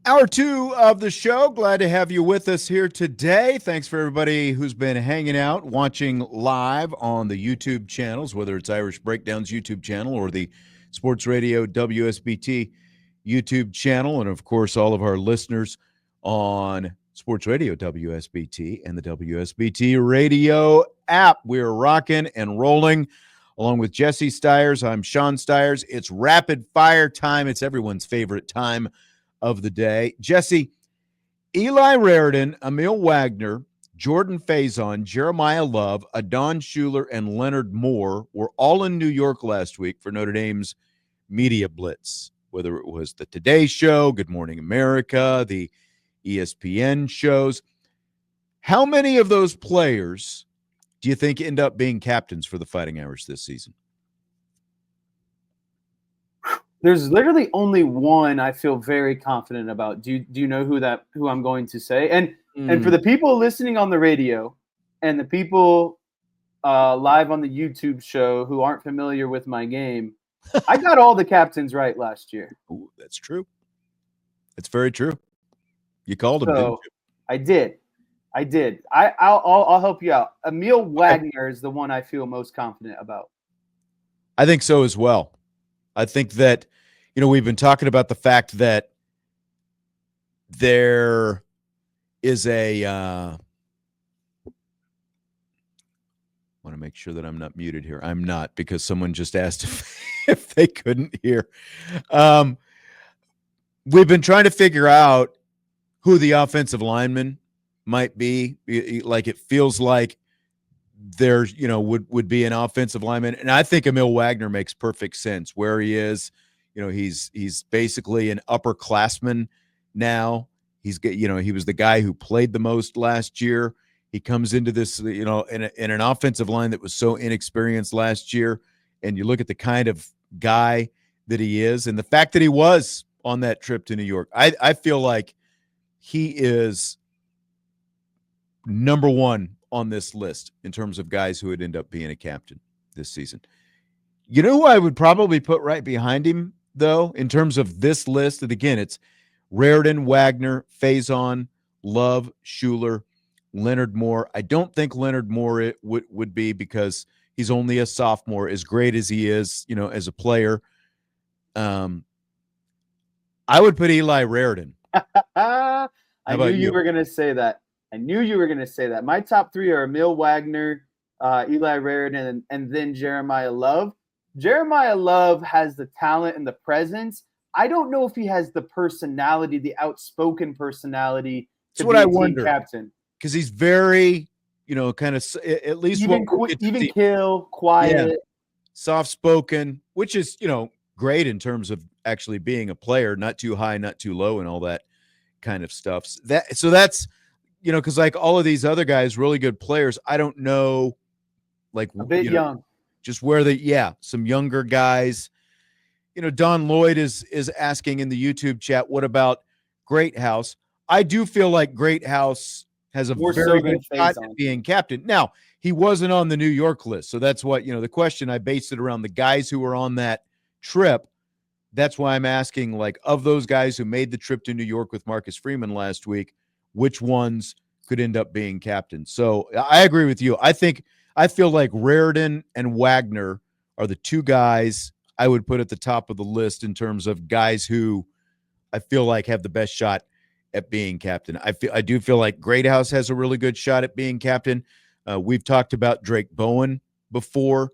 Hour two of the show. Glad to have you with us here today. Thanks for everybody who's been hanging out, watching live on the YouTube channels, whether it's Irish Breakdowns YouTube channel or the Sports Radio WSBT YouTube channel. And of course, all of our listeners on Sports Radio WSBT and the WSBT radio app. We're rocking and rolling along with Jesse Stiers. I'm Sean Stiers. It's rapid fire time. It's everyone's favorite time of the day. Jesse, Eli Raridan, Emil Wagner, Jordan Faison, Jeremiyah Love, Adon Schuler, and Leonard Moore were all in New York last week for Notre Dame's Media Blitz, whether it was the Today Show, Good Morning America, the ESPN shows. How many of those players do you think end up being captains for the Fighting Irish this season? There's literally only one I feel very confident about. Do you know who I'm going to say? And for the people listening on the radio and the people live on the YouTube show who aren't familiar with my game, I got all the captains right last year. Ooh, that's true. That's very true. You called him, didn't you? I did. I'll help you out. Emil Wagner is the one I feel most confident about. I think so as well. I think that, we've been talking about the fact that there is I want to make sure that I'm not muted here. I'm not, because someone just asked if they couldn't hear. We've been trying to figure out who the offensive lineman might be. Like, it feels like there's, would be an offensive lineman. And I think Emil Wagner makes perfect sense where he is. He's basically an upperclassman now. He was the guy who played the most last year. He comes into this, in an offensive line that was so inexperienced last year. And you look at the kind of guy that he is and the fact that he was on that trip to New York. I feel like he is number one on this list in terms of guys who would end up being a captain this season. You know who I would probably put right behind him, though, in terms of this list? And again, it's Raridan, Wagner, Faison, Love, Schuler, Leonard Moore. I don't think Leonard Moore would be, because he's only a sophomore, as great as he is, as a player. I would put Eli Raridan. I knew you were going to say that. My top three are Emil Wagner, Eli Raridan, and then Jeremiyah Love. Jeremiyah Love has the talent and the presence. I don't know if he has the personality, the outspoken personality to be a team captain. Because he's very, kind of, at least even kill, quiet, soft-spoken, which is, great in terms of actually being a player, not too high, not too low, and all that kind of stuff. So that's, because like all of these other guys, really good players, I don't know, like a bit young, just where some younger guys. Don Lloyd is asking in the YouTube chat, what about Greathouse? I do feel like Greathouse has a very good shot at being captain. Now, he wasn't on the New York list, so that's what, the question, I based it around the guys who were on that trip. That's why I'm asking, like, of those guys who made the trip to New York with Marcus Freeman last week, which ones could end up being captain? So I agree with you. I feel like Raridan and Wagner are the two guys I would put at the top of the list in terms of guys who I feel like have the best shot at being captain. I do feel like Greathouse has a really good shot at being captain. We've talked about Drake Bowen before,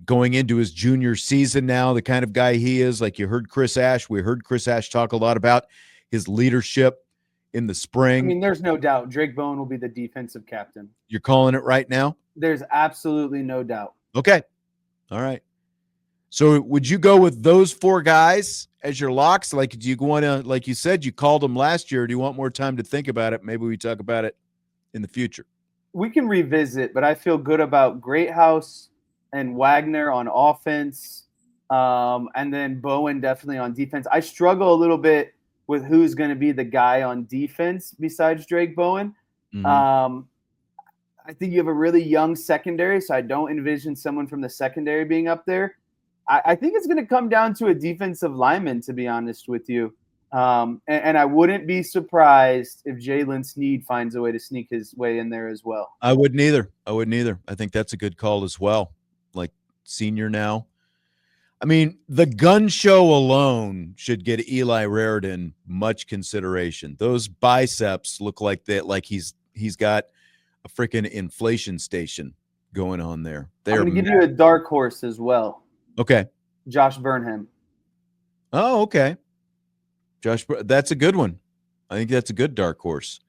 going into his junior season now, the kind of guy he is. Like, you heard Chris Ash. We heard Chris Ash talk a lot about his leadership in the spring. I mean, there's no doubt Drake Bowen will be the defensive captain. You're calling it right now? There's absolutely no doubt. Okay. All right. So would you go with those four guys as your locks? Like, do you want to, like you said, you called them last year. Do you want more time to think about it? Maybe we talk about it in the future. We can revisit, but I feel good about Greathouse and Wagner on offense, and then Bowen definitely on defense. I struggle a little bit with who's going to be the guy on defense besides Drake Bowen. Mm-hmm. I think you have a really young secondary, so I don't envision someone from the secondary being up there. I think it's going to come down to a defensive lineman, to be honest with you. And I wouldn't be surprised if Jalen Sneed finds a way to sneak his way in there as well. I wouldn't either. I think that's a good call as well. Like senior now. I mean, the gun show alone should get Eli Raridan much consideration. Those biceps look like that, like he's got a freaking inflation station going on there. I'm going to give you a dark horse as well. Okay. Josh Burnham. Oh, okay. That's a good one. I think that's a good dark horse.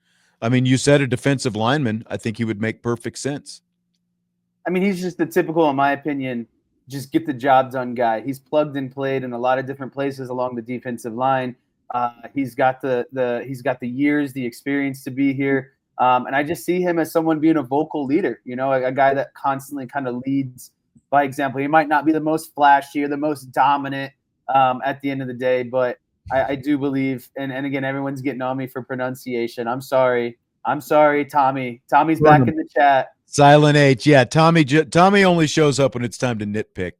I mean, you said a defensive lineman. I think he would make perfect sense. I mean, he's just the typical, in my opinion, just get the job done guy. He's plugged and played in a lot of different places along the defensive line. He's got the years, the experience to be here. And I just see him as someone being a vocal leader, a guy that constantly kind of leads by example. He might not be the most flashy or the most dominant at the end of the day, but I do believe, and again, everyone's getting on me for pronunciation. I'm sorry, Tommy. Tommy's back in the chat. Silent H. Yeah, Tommy only shows up when it's time to nitpick.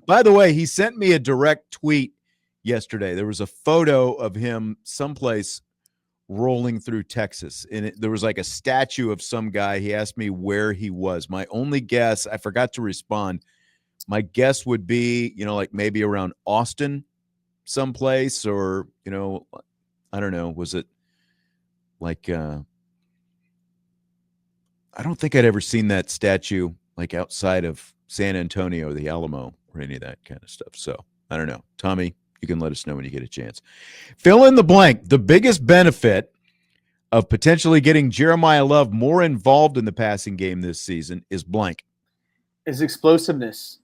By the way, he sent me a direct tweet yesterday. There was a photo of him someplace rolling through Texas, and there was like a statue of some guy. He asked me where he was. My only guess, I forgot to respond. My guess would be, like maybe around Austin someplace, or, I don't know. Was it like I don't think I'd ever seen that statue like outside of San Antonio, the Alamo, or any of that kind of stuff. So I don't know. Tommy, you can let us know when you get a chance. Fill in the blank. The biggest benefit of potentially getting Jeremiyah Love more involved in the passing game this season is blank. Is explosiveness.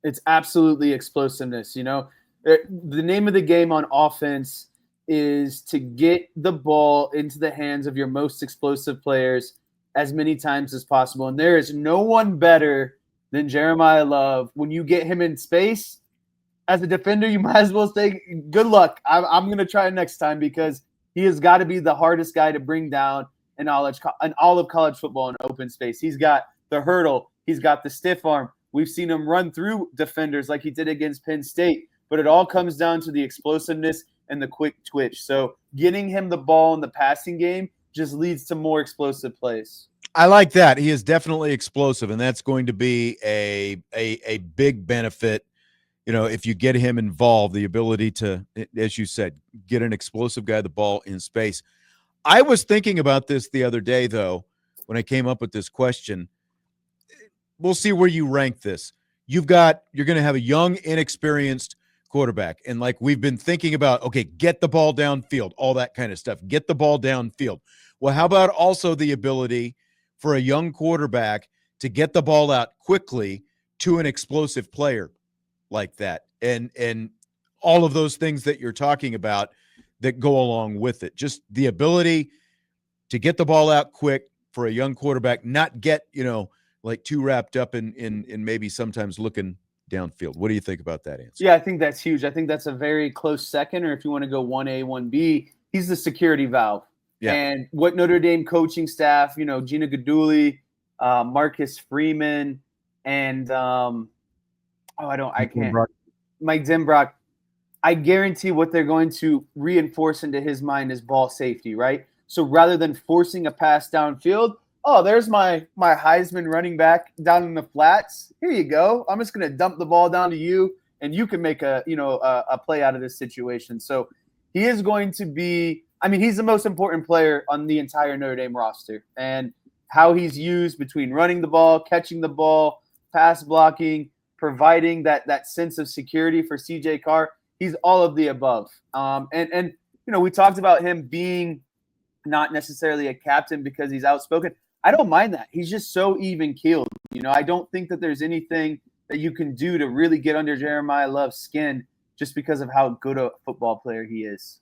It's absolutely explosiveness. The name of the game on offense is to get the ball into the hands of your most explosive players as many times as possible. And there is no one better than Jeremiyah Love. When you get him in space, as a defender, you might as well say, good luck. I'm going to try it next time, because he has got to be the hardest guy to bring down in all of college football in open space. He's got the hurdle. He's got the stiff arm. We've seen him run through defenders like he did against Penn State. But it all comes down to the explosiveness and the quick twitch. So getting him the ball in the passing game just leads to more explosive plays. I like that. He is definitely explosive, and that's going to be a big benefit. If you get him involved, the ability to, as you said, get an explosive guy the ball in space. I was thinking about this the other day, though, when I came up with this question. We'll see where you rank this. You're going to have a young, inexperienced quarterback. And like we've been thinking about, okay, get the ball downfield, all that kind of stuff. Get the ball downfield. Well, how about also the ability for a young quarterback to get the ball out quickly to an explosive player like that? And all of those things that you're talking about that go along with it. Just the ability to get the ball out quick for a young quarterback, not get, like too wrapped up in maybe sometimes looking downfield. What do you think about that answer? Yeah, I think that's huge. I think that's a very close second, or if you want to go 1A, 1B, he's the security valve. Yeah. And what Notre Dame coaching staff, Gina Gaduli, Marcus Freeman, and Mike Denbrock, I guarantee what they're going to reinforce into his mind is ball safety, right? So rather than forcing a pass downfield, oh, there's my Heisman running back down in the flats. Here you go. I'm just going to dump the ball down to you, and you can make a play out of this situation. So he is going to be – he's the most important player on the entire Notre Dame roster. And how he's used between running the ball, catching the ball, pass blocking, providing that sense of security for CJ Carr, he's all of the above. And we talked about him being not necessarily a captain because he's outspoken. I don't mind that. He's just so even-keeled. I don't think that there's anything that you can do to really get under Jeremiyah Love's skin just because of how good a football player he is.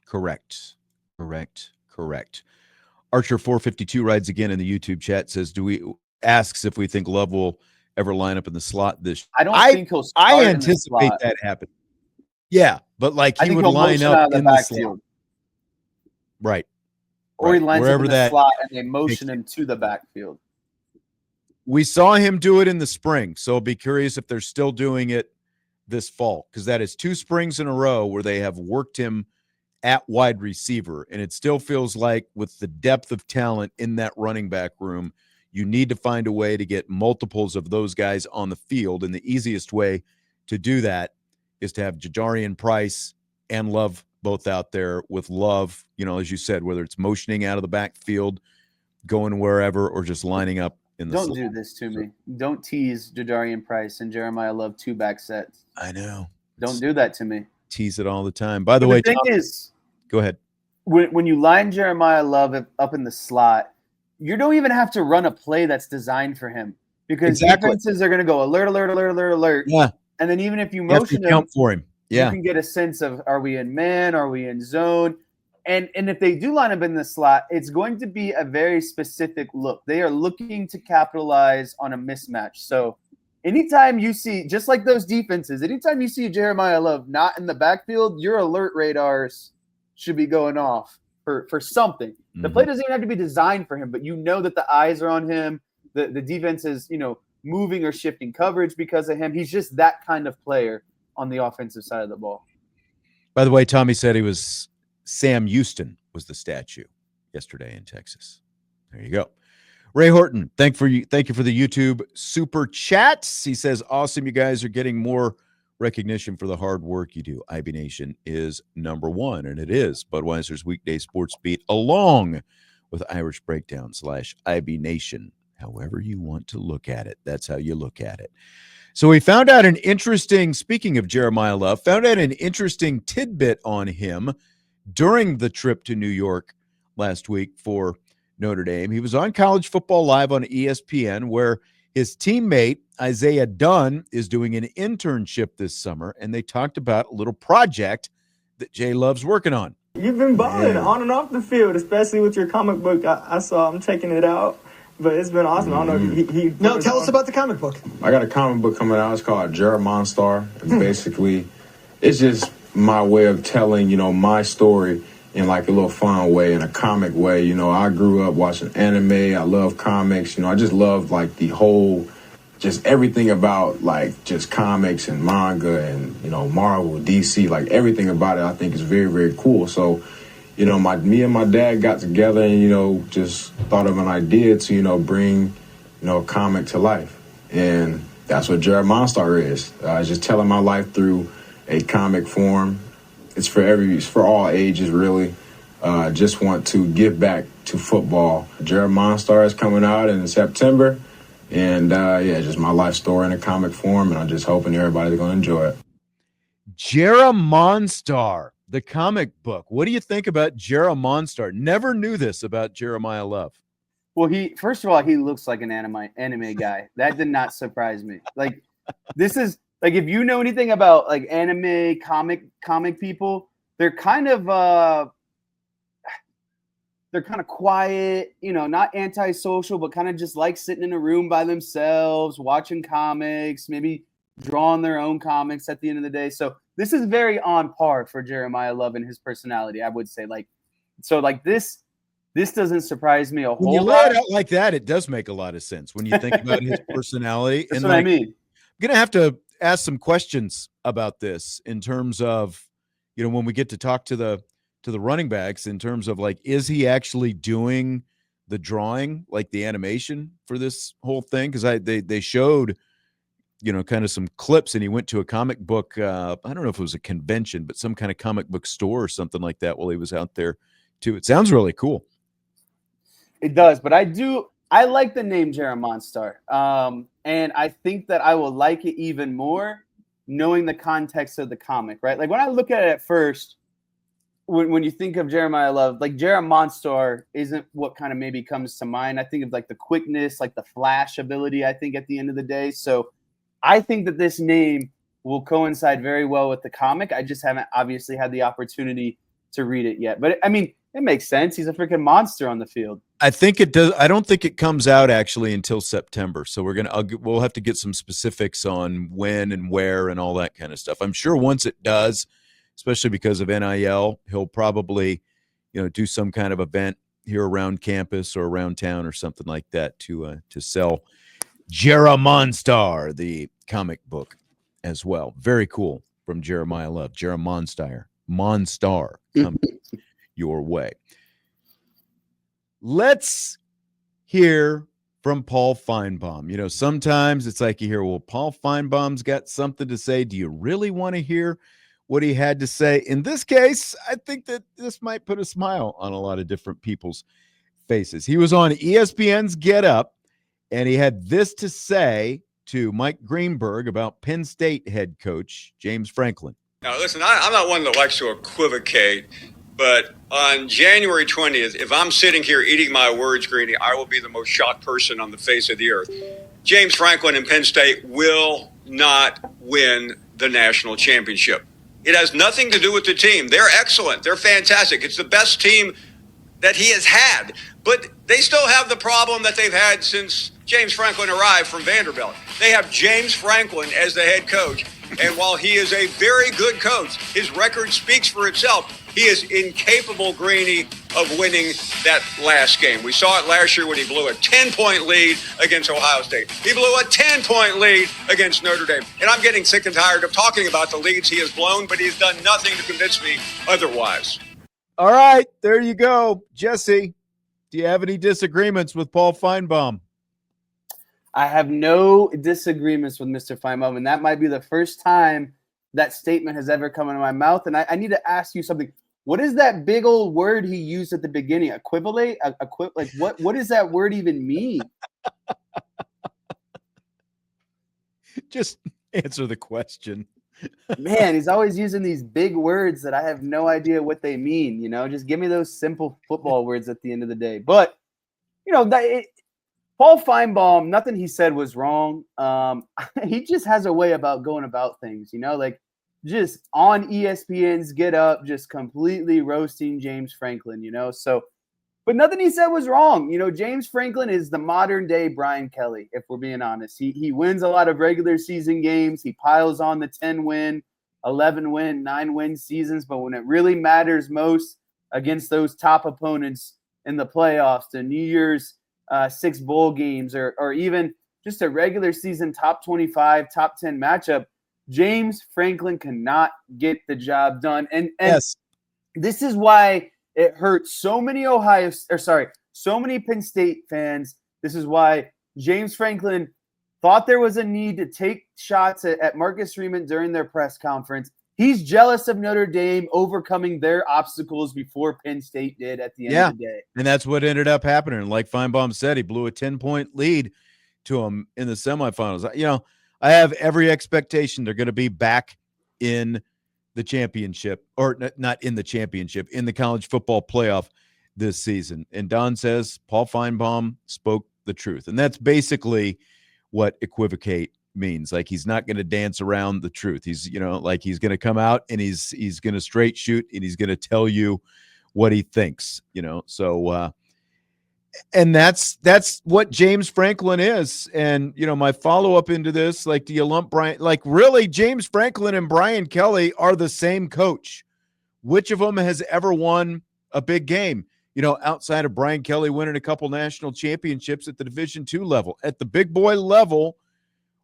Correct. Archer 452 rides again in the YouTube chat, says, asks if we think Love will ever line up in the slot this I don't think he'll start I anticipate that happen. Yeah, but like he would line up in the slot. Right. Or he lines up in the slot and they motion him to the backfield. We saw him do it in the spring, so I'll be curious if they're still doing it this fall, because that is 2 springs in a row where they have worked him at wide receiver. And it still feels like with the depth of talent in that running back room, you need to find a way to get multiples of those guys on the field. And the easiest way to do that is to have Jadarian Price and Love both out there, with Love, as you said, whether it's motioning out of the backfield, going wherever, or just lining up in the Don't do this to me. Don't tease Jadarian Price and Jeremiyah Love 2-back sets. I know. Don't do that to me. Tease it all the time. By the way, the thing is, go ahead. When you line Jeremiyah Love up in the slot, you don't even have to run a play that's designed for him, because defenses are going to go alert, alert, alert, alert, alert. Yeah. And then even if you motion him, for him. Yeah. You can get a sense of, are we in man? Are we in zone? And if they do line up in the slot, it's going to be a very specific look. They are looking to capitalize on a mismatch. So anytime you see, just like those defenses, anytime you see Jeremiyah Love not in the backfield, your alert radars should be going off for something. Mm-hmm. The play doesn't even have to be designed for him, but you know that the eyes are on him. The defense is, moving or shifting coverage because of him. He's just that kind of player on the offensive side of the ball. By the way, Tommy said he was Sam Houston was the statue yesterday in Texas. There you go. Ray Horton, thank you for the YouTube super chats. He says, awesome, you guys are getting more recognition for the hard work you do. IB Nation is number one, and it is Budweiser's weekday sports beat, along with Irish Breakdown / IB Nation. However you want to look at it, that's how you look at it. So we found out speaking of Jeremiyah Love, found out an interesting tidbit on him during the trip to New York last week for Notre Dame. He was on College Football Live on ESPN, where his teammate Isaiah Dunn is doing an internship this summer, and they talked about a little project that Jay Love's working on. You've been balling on and off the field, especially with your comic book. I saw him checking it out. But it's been awesome. I don't know. No, tell us about the comic book. I got a comic book coming out. It's called Jeremiyah. Basically, it's just my way of telling, my story in like a little fun way, in a comic way. I grew up watching anime. I love comics. I just love like the whole, just everything about like just comics and manga and, Marvel, DC, like everything about it I think is very, very cool. So, me and my dad got together and, just thought of an idea to, bring, a comic to life. And that's what Jeremiyah is. Just telling my life through a comic form. It's for all ages, really. Just want to give back to football. Jeremiyah is coming out in September. And, just my life story in a comic form. And I'm just hoping everybody's going to enjoy it. Jeremiyah, the comic book. What do you think about Jeremiyah? Never knew this about Jeremiyah Love. Well, first of all, he looks like an anime guy. That did not surprise me. Like, this is like, if you know anything about like anime comic people, they're kind of quiet, not antisocial, but kind of just like sitting in a room by themselves, watching comics, maybe drawing their own comics at the end of the day. So this is very on par for Jeremiyah Love and his personality, I would say. This doesn't surprise me a whole lot. When you lay it out like that, it does make a lot of sense when you think about his personality. That's what I mean. I'm going to have to ask some questions about this in terms of, when we get to talk to the running backs, in terms of like, is he actually doing the drawing, like the animation for this whole thing? Because they showed, kind of some clips, and he went to a comic book, I don't know if it was a convention, but some kind of comic book store or something like that while he was out there too. It sounds really cool. It does, but I like the name Jeremiyah. And I think that I will like it even more knowing the context of the comic, right? Like when I look at it at first, when you think of Jeremiyah Love, like Jeremiyah isn't what kind of maybe comes to mind. I think of like the quickness, like the flash ability, I think at the end of the day. So I think that this name will coincide very well with the comic. I just haven't obviously had the opportunity to read it yet. But I mean, it makes sense. He's a freaking monster on the field. I think it does. I don't think it comes out actually until September. So we'll have to get some specifics on when and where and all that kind of stuff. I'm sure once it does, especially because of NIL, he'll probably, do some kind of event here around campus or around town or something like that to sell Jeremiyah, the comic book. as well. Very cool from Jeremiyah Love. Monstar coming your way. Let's hear from Paul Feinbaum. You know, sometimes it's like you hear, well, Paul Feinbaum's got something to say. Do you really want to hear what he had to say? In this case, I think that this might put a smile on a lot of different people's faces. He was on ESPN's Get Up, and he had this to say to Mike Greenberg about Penn State head coach James Franklin. Now, listen, I'm not one that likes to equivocate, but on January 20th, if I'm sitting here eating my words, Greeny, I will be the most shocked person on the face of the earth. James Franklin and Penn State will not win the national championship. It has nothing to do with the team. They're excellent. They're fantastic. It's the best team that he has had. But they still have the problem that they've had since James Franklin arrived from Vanderbilt. They have James Franklin as the head coach. And while he is a very good coach, his record speaks for itself. He is incapable, Greeny, of winning that last game. We saw it last year when he blew a 10-point lead against Ohio State. He blew a 10-point lead against Notre Dame. And I'm getting sick and tired of talking about the leads he has blown, but he's done nothing to convince me otherwise. All right, there you go. Jesse, do you have any disagreements with Paul Feinbaum? I have no disagreements with Mr. Feinbaum, and that might be the first time that statement has ever come out of my mouth. And I need to ask you something. What is that big old word he used at the beginning? Equivalent? Like what does that word even mean? Just answer the question. Man, he's always using these big words that I have no idea what they mean. You know, just give me those simple football words at the end of the day. But, you know, Paul Feinbaum, nothing he said was wrong. He just has a way about going about things, you know, like just on ESPN's Get Up, just completely roasting James Franklin, you know. So, but nothing he said was wrong. You know, James Franklin is the modern day Brian Kelly, if we're being honest. He wins a lot of regular season games. He piles on the 10-win, 11-win, 9-win seasons. But when it really matters most against those top opponents in the playoffs, the New Year's 6 bowl games, or even just a regular season top 25, top 10 matchup, James Franklin cannot get the job done. And yes, this is why it hurt so many so many Penn State fans. This is why James Franklin thought there was a need to take shots at Marcus Freeman during their press conference. He's jealous of Notre Dame overcoming their obstacles before Penn State did at the end of the day. And that's what ended up happening. Like Feinbaum said, he blew a 10-point lead to him in the semifinals. You know, I have every expectation they're going to be back in the championship, or not in the championship, in the college football playoff this season. And Don says Paul Feinbaum spoke the truth. And that's basically what equivocate means. Like, he's not going to dance around the truth. He's, you know, like, he's going to come out and he's going to straight shoot, and he's going to tell you what he thinks, you know. So and that's what James Franklin is. And, you know, my follow-up into this, like, do you lump Brian, like, really, James Franklin and Brian Kelly are the same coach. Which of them has ever won a big game? You know, outside of Brian Kelly winning a couple national championships at the Division II level. At the big boy level,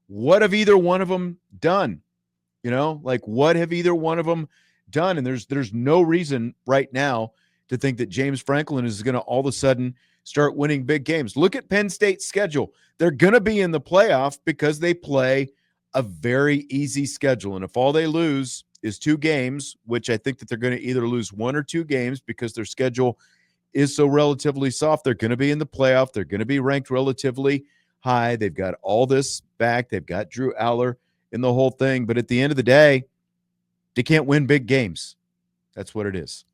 what have either one of them done? You know, like, what have either one of them done? And there's no reason right now to think that James Franklin is going to all of a sudden start winning big games. Look at Penn State's schedule. They're going to be in the playoff because they play a very easy schedule. And if all they lose is 2 games, which I think that they're going to either lose 1 or 2 games because their schedule is so relatively soft, they're going to be in the playoff. They're going to be ranked relatively high. They've got all this back. They've got Drew Aller in the whole thing. But at the end of the day, they can't win big games. That's what it is.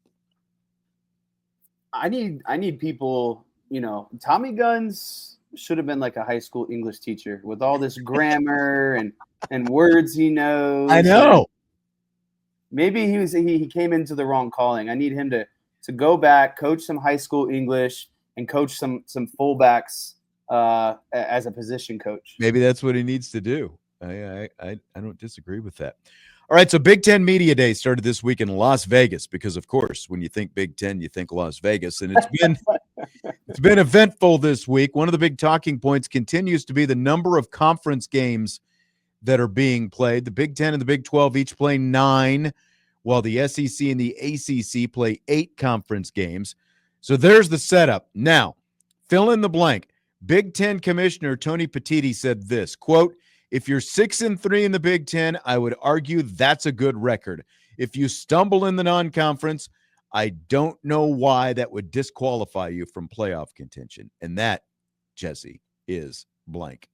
I need people, you know, Tommy Guns should have been like a high school English teacher with all this grammar and words he knows. I know. Maybe he came into the wrong calling. I need him to go back, coach some high school English, and coach some fullbacks as a position coach. Maybe that's what he needs to do. I don't disagree with that. All right, so Big Ten Media Day started this week in Las Vegas because, of course, when you think Big Ten, you think Las Vegas, and it's been eventful this week. One of the big talking points continues to be the number of conference games that are being played. The Big 10 and the Big 12 each play 9, while the SEC and the ACC play 8 conference games. So there's the setup. Now, fill in the blank. Big 10 Commissioner Tony Petitti said this, quote, "If you're 6-3 in the Big 10, I would argue that's a good record. If you stumble in the non-conference, I don't know why that would disqualify you from playoff contention." And that, Jesse, is blank.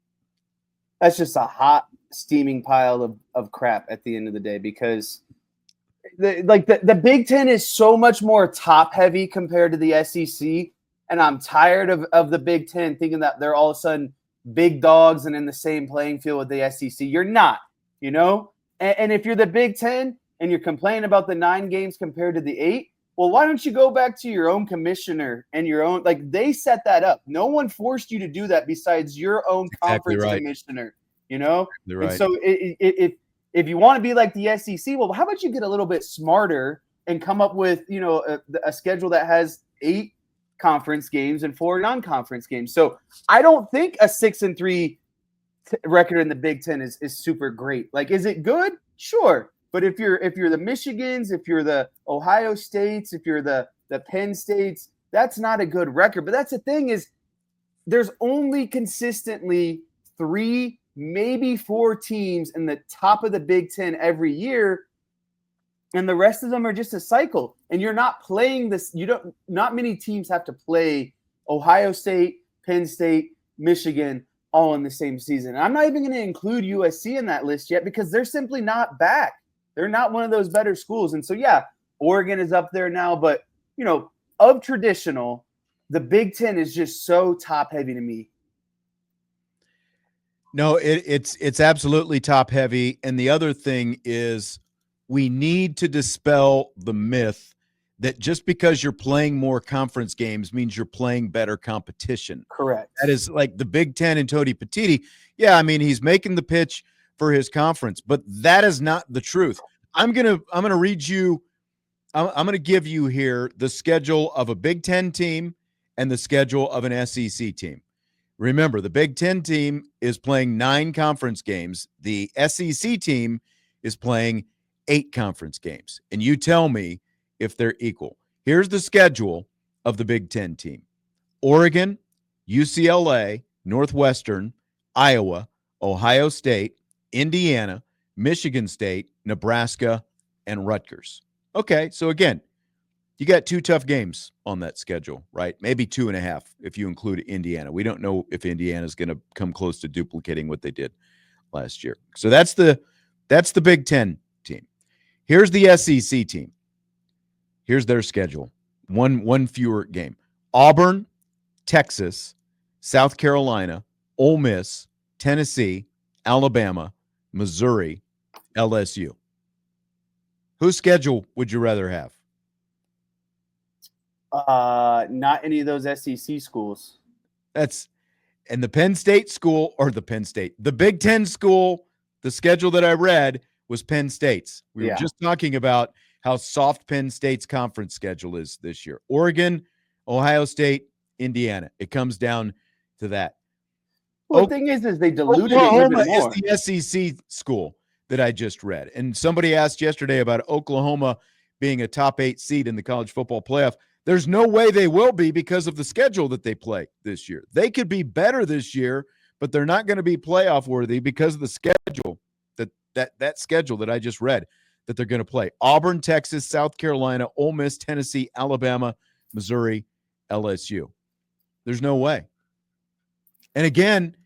That's just a hot, steaming pile of crap at the end of the day, because the Big Ten is so much more top-heavy compared to the SEC, and I'm tired of the Big Ten thinking that they're all of a sudden big dogs and in the same playing field with the SEC. You're not, you know? And if you're the Big Ten and you're complaining about the 9 games compared to the 8, well, why don't you go back to your own commissioner and your own – like, they set that up. No one forced you to do that besides your own conference commissioner, you know? Right. And so if you want to be like the SEC, well, how about you get a little bit smarter and come up with, you know, a schedule that has 8 conference games and 4 non-conference games. So I don't think a 6-3 record in the Big Ten is super great. Like, is it good? Sure. But if you're the Michigans, if you're the Ohio States, if you're the Penn States, that's not a good record. But that's the thing, is there's only consistently 3, maybe 4 teams in the top of the Big Ten every year, and the rest of them are just a cycle. And you're not playing this. Not many teams have to play Ohio State, Penn State, Michigan all in the same season. And I'm not even going to include USC in that list yet, because they're simply not back. They're not one of those better schools. And so, yeah, Oregon is up there now. But, you know, of traditional, the Big Ten is just so top-heavy to me. No, it's absolutely top-heavy. And the other thing is, we need to dispel the myth that just because you're playing more conference games means you're playing better competition. Correct. That is like the Big Ten and Tony Petitti. Yeah, I mean, he's making the pitch for his conference, but that is not the truth. I'm gonna read you. I'm gonna give you here the schedule of a Big Ten team and the schedule of an SEC team. Remember, the Big Ten team is playing 9 conference games. The SEC team is playing 8 conference games. And you tell me if they're equal. Here's the schedule of the Big Ten team: Oregon, UCLA, Northwestern, Iowa, Ohio State, Indiana, Michigan State, Nebraska, and Rutgers. Okay, so again, you got 2 tough games on that schedule, right? Maybe 2.5 if you include Indiana. We don't know if Indiana is going to come close to duplicating what they did last year. So that's the Big Ten team. Here's the SEC team. Here's their schedule. One fewer game. Auburn, Texas, South Carolina, Ole Miss, Tennessee, Alabama, Missouri, LSU. Whose schedule would you rather have? Not any of those SEC schools. And the Penn State school, or the Big Ten school, the schedule that I read was Penn State's. We were just talking about how soft Penn State's conference schedule is this year. Oregon, Ohio State, Indiana. It comes down to that. Well, the thing is they diluted it even more. Oklahoma is the SEC school that I just read. And somebody asked yesterday about Oklahoma being a top 8 seed in the college football playoff. There's no way they will be because of the schedule that they play this year. They could be better this year, but they're not going to be playoff worthy because of the schedule, that schedule that I just read that they're going to play. Auburn, Texas, South Carolina, Ole Miss, Tennessee, Alabama, Missouri, LSU. There's no way. And again,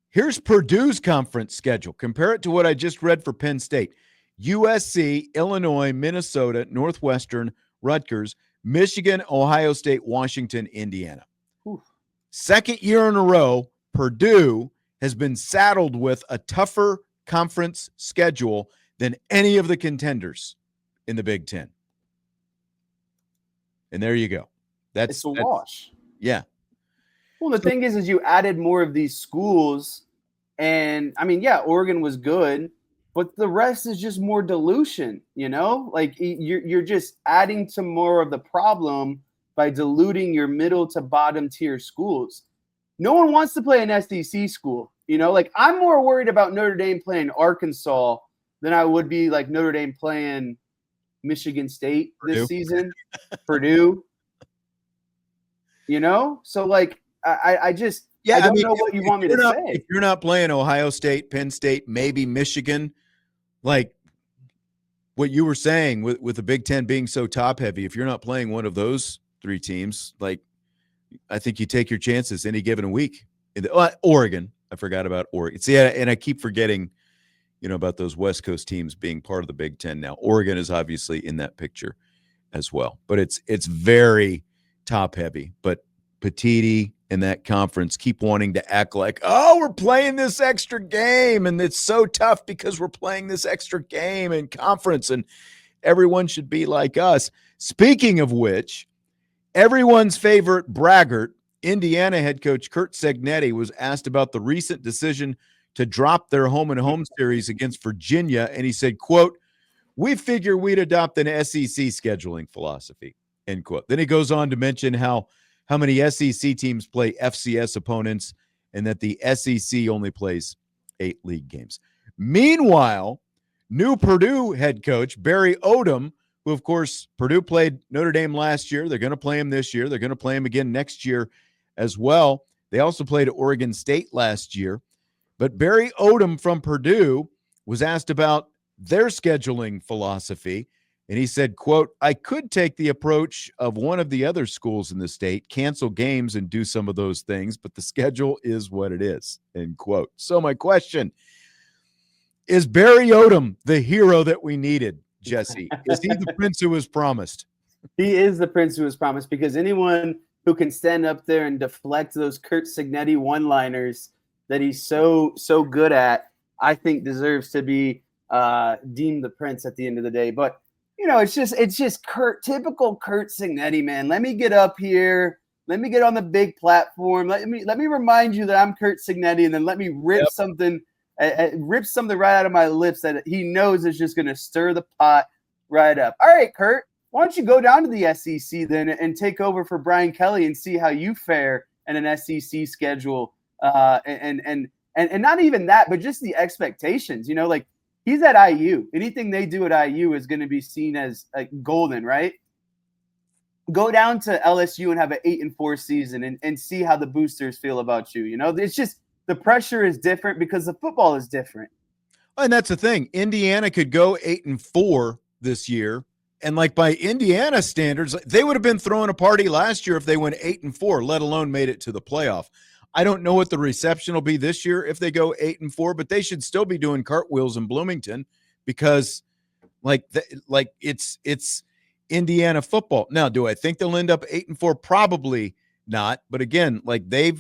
here's Purdue's conference schedule. Compare it to what I just read for Penn State. USC, Illinois, Minnesota, Northwestern, Rutgers, Michigan, Ohio State, Washington, Indiana. Oof. Second year in a row, Purdue has been saddled with a tougher conference schedule than any of the contenders in the Big Ten. And there you go. It's a wash. Yeah. Well, the thing is you added more of these schools, and I mean, yeah, Oregon was good, but the rest is just more dilution, you know? Like you're just adding to more of the problem by diluting your middle to bottom tier schools. No one wants to play an SEC school. You know, like I'm more worried about Notre Dame playing Arkansas than I would be like Notre Dame playing Michigan State this season, Purdue. You know, so like I just I don't know what you want me to say. If you're not playing Ohio State, Penn State, maybe Michigan, like what you were saying with the Big Ten being so top heavy, if you're not playing one of those three teams, like I think you take your chances any given week. Oregon, I forgot about Oregon. See, and I keep forgetting, about those West Coast teams being part of the Big Ten now. Oregon is obviously in that picture as well, but it's very top heavy. But Petitti and that conference keep wanting to act like, oh, we're playing this extra game, and it's so tough because we're playing this extra game in conference, and everyone should be like us. Speaking of which, everyone's favorite braggart, Indiana head coach Curt Cignetti, was asked about the recent decision to drop their home-and-home series against Virginia, and he said, quote, "We figure we'd adopt an SEC scheduling philosophy," end quote. Then he goes on to mention how many SEC teams play FCS opponents and that the SEC only plays 8 league games. Meanwhile, new Purdue head coach Barry Odom, who, of course, Purdue played Notre Dame last year. They're going to play him this year. They're going to play him again next year as well. They also played Oregon State last year. But Barry Odom from Purdue was asked about their scheduling philosophy, and he said, quote, "I could take the approach of one of the other schools in the state, cancel games and do some of those things, but the schedule is what it is," end quote. So my question, is Barry Odom the hero that we needed, Jesse? Is he the prince who was promised? He is the prince who was promised, because anyone who can stand up there and deflect those Curt Cignetti one-liners that he's so good at, I think deserves to be deemed the prince at the end of the day. But it's just typical Curt Cignetti, man. Let me get up here. Let me get on the big platform. Let me remind you that I'm Curt Cignetti, and then let me rip something right out of my lips that he knows is just going to stir the pot right up. All right, Curt, why don't you go down to the SEC then and take over for Brian Kelly and see how you fare in an SEC schedule, and not even that, but just the expectations. Like, he's at IU. Anything they do at IU is going to be seen as golden, right? Go down to LSU and have an 8-4 season and see how the boosters feel about you. It's just the pressure is different because the football is different. And that's the thing. Indiana could go 8-4 this year. And like by Indiana standards, they would have been throwing a party last year if they went 8-4, let alone made it to the playoff. I don't know what the reception will be this year if they go 8-4, but they should still be doing cartwheels in Bloomington because it's Indiana football. Now, do I think they'll end up 8-4? Probably not. But again, like they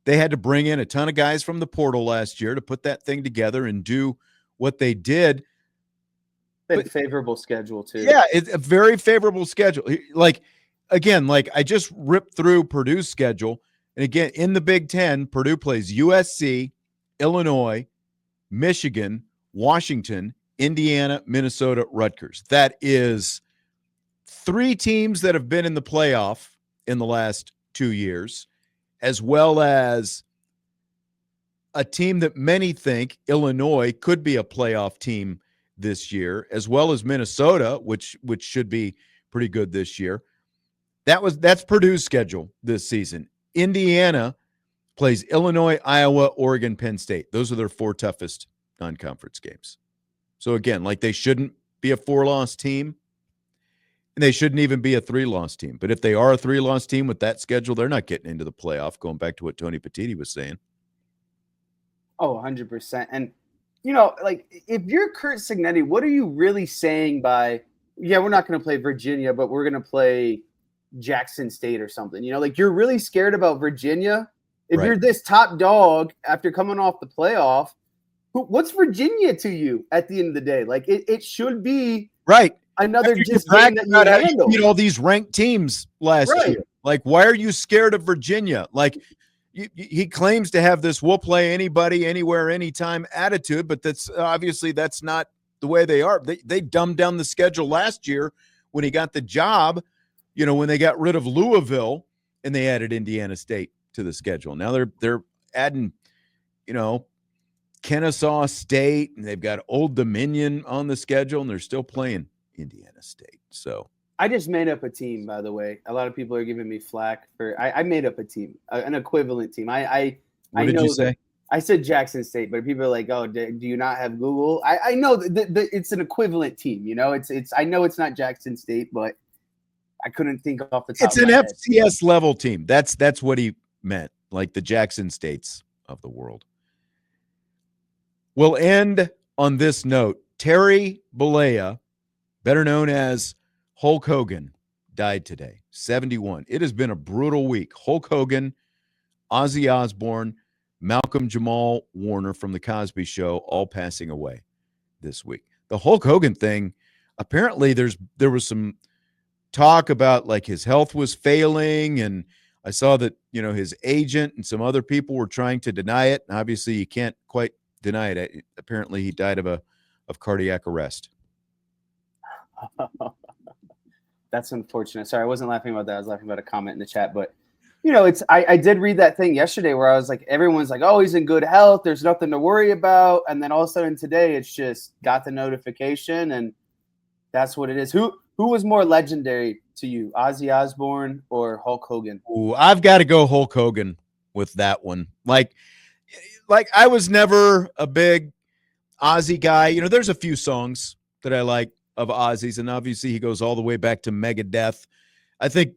had to bring in a ton of guys from the portal last year to put that thing together and do what they did. Favorable schedule too. Yeah, it's a very favorable schedule. Like I just ripped through Purdue's schedule. And again, in the Big Ten, Purdue plays USC, Illinois, Michigan, Washington, Indiana, Minnesota, Rutgers. That is 3 teams that have been in the playoff in the last 2 years, as well as a team that many think, Illinois, could be a playoff team this year, as well as Minnesota, which should be pretty good this year. That's Purdue's schedule this season. Indiana plays Illinois, Iowa, Oregon, Penn State. Those are their 4 toughest non-conference games. So again, like they shouldn't be a 4-loss team, and they shouldn't even be a 3-loss team. But if they are a 3-loss team with that schedule, they're not getting into the playoff, going back to what Tony Petitti was saying. Oh, 100%. And like, if you're Curt Cignetti, what are you really saying by, we're not going to play Virginia, but we're going to play Jackson State or something? Like, you're really scared about Virginia? If you're this top dog after coming off the playoff, what's Virginia to you at the end of the day? Like, it should be another just game that you handle. You beat all these ranked teams last year. Like, why are you scared of Virginia? Like, he claims to have this "we'll play anybody, anywhere, anytime" attitude, but that's not the way they are. They dumbed down the schedule last year when he got the job. When they got rid of Louisville and they added Indiana State to the schedule. Now they're adding, Kennesaw State, and they've got Old Dominion on the schedule, and they're still playing Indiana State. So I just made up a team, by the way. A lot of people are giving me flack for I made up a team, an equivalent team. what did you say? I said Jackson State, but people are like, "Oh, do you not have Google?" I know that it's an equivalent team. You know, it's. I know it's not Jackson State, but I couldn't think off the top. It's an FCS level team. That's what he meant, like the Jackson States of the world. We'll end on this note. Terry Bollea, better known as Hulk Hogan, died today, 71. It has been a brutal week. Hulk Hogan, Ozzy Osbourne, Malcolm Jamal Warner from The Cosby Show, all passing away this week. The Hulk Hogan thing, apparently there was some talk about like his health was failing, and I saw that, his agent and some other people were trying to deny it. And obviously, you can't quite deny it. Apparently, he died of cardiac arrest. That's unfortunate. Sorry, I wasn't laughing about that. I was laughing about a comment in the chat, but I did read that thing yesterday where I was like, everyone's like, oh, he's in good health. There's nothing to worry about. And then all of a sudden today, it's just got the notification, and that's what it is. Who was more legendary to you, Ozzy Osbourne or Hulk Hogan? Ooh, I've got to go Hulk Hogan with that one. Like I was never a big Ozzy guy. There's a few songs that I like of Ozzy's, and obviously he goes all the way back to Megadeth. I think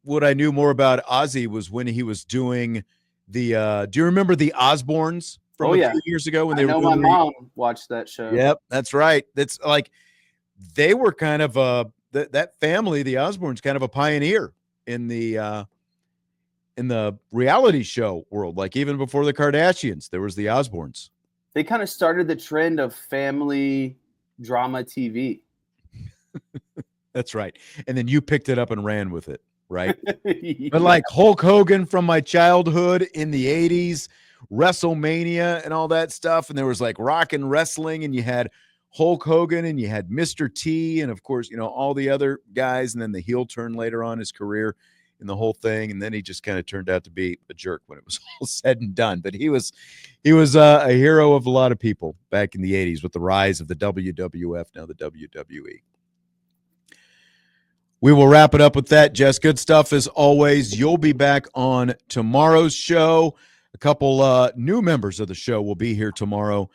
what I knew more about Ozzy was when he was doing the do you remember the Osbournes from a few years ago when they were my mom watched that show. Yep, that's right. That's like they were kind of that family, the Osbournes, kind of a pioneer in the reality show world. Like even before the Kardashians, there was the Osbournes. They kind of started the trend of family drama TV. That's right. And then you picked it up and ran with it, right? But like Hulk Hogan from my childhood in the 80s, WrestleMania and all that stuff. And there was like rock and wrestling, and you had Hulk Hogan and you had Mr. T, and of course, all the other guys, and then the heel turn later on his career in the whole thing. And then he just kind of turned out to be a jerk when it was all said and done. But he was a hero of a lot of people back in the 80s with the rise of the WWF, now the WWE. We will wrap it up with that, Jess. Good stuff as always. You'll be back on tomorrow's show. A couple new members of the show will be here tomorrow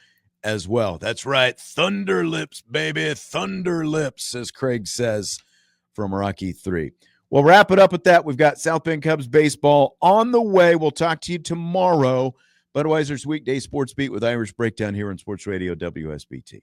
as well. That's right. Thunder Lips, baby. Thunder Lips, as Craig says from Rocky 3. We'll wrap it up with that. We've got South Bend Cubs baseball on the way. We'll talk to you tomorrow. Budweiser's Weekday Sports Beat with Irish Breakdown here on Sports Radio WSBT.